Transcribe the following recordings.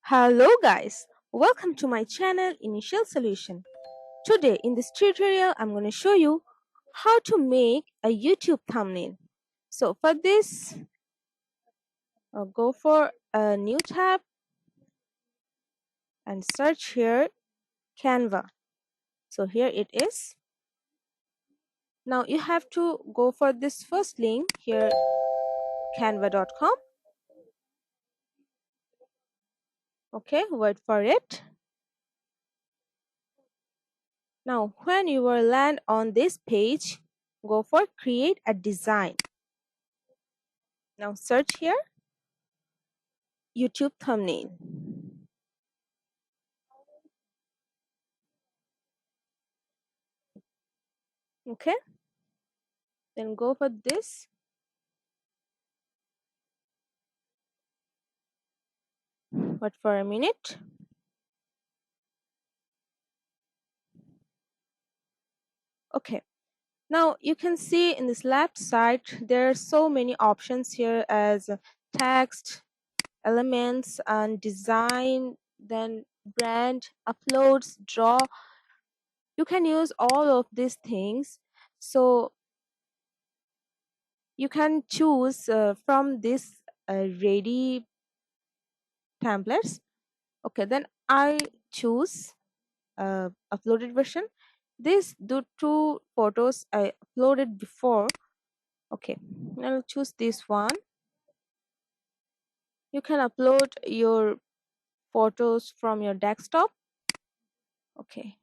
Hello guys, welcome to my channel Initial Solution. Today in this tutorial I'm going to show you how to make a YouTube thumbnail. So for this go for a new tab and search here Canva. So here it is. Now you have to go for this first link here canva.com. Okay, wait for it. Now when you will land on this page, go for create a design. Now search here YouTube thumbnail. Okay, then go for this. Wait for a minute. Okay, now you can see in this left side there are so many options here as text, elements, and design, then brand, uploads, draw. You can use all of these things. So you can choose from this ready templates. Okay, then I choose uploaded version. These the two photos I uploaded before. Okay, I'll choose this one. You can upload your photos from your desktop. Okay,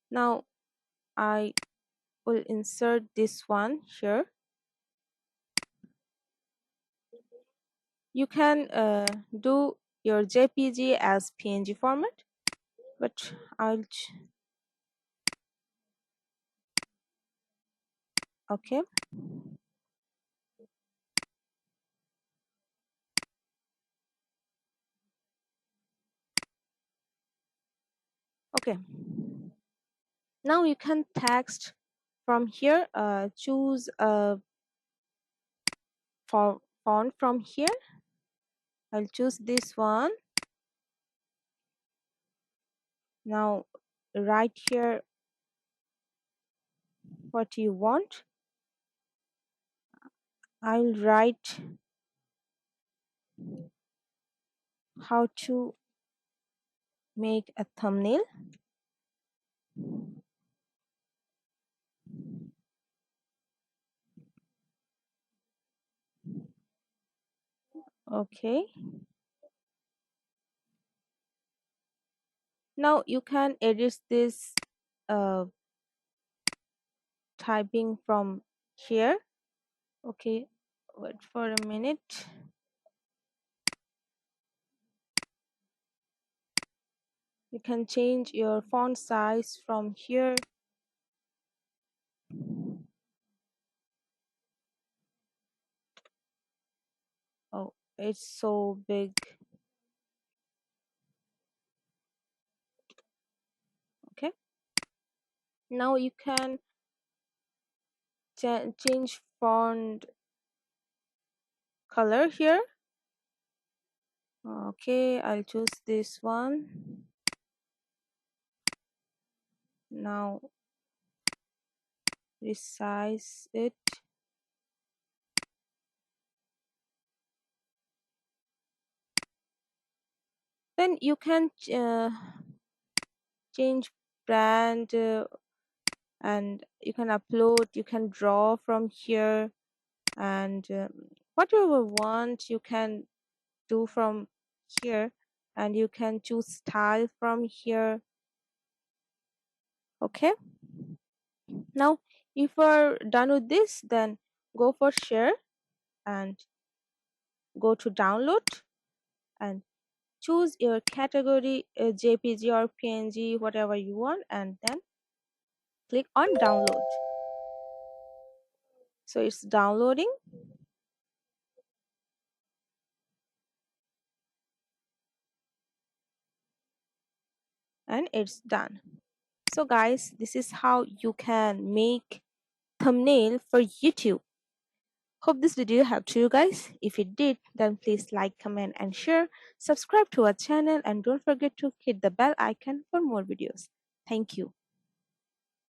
now I will insert this one here. You can do your JPG as PNG format, but okay. Okay, now you can text from here. Choose a font from here. I'll choose this one. Now write here what you want. I'll write how to make a thumbnail. Okay, now you can edit this uh, typing from here. Okay, wait for a minute. You can change your font size from here. Oh, it's so big. Okay, now you can change font color here. Okay, I'll choose this one. Now resize it. Then you can change brand and you can upload, you can draw from here, and whatever want you can do from here, and you can choose style from here. Okay, now if you're done with this, then go for share and go to download and choose your category, JPG or PNG, whatever you want, and then click on download. So it's downloading. And it's done. So guys, this is how you can make thumbnail for YouTube. Hope this video helped you guys. If it did, then please like, comment, and share. Subscribe to our channel and don't forget to hit the bell icon for more videos. Thank you.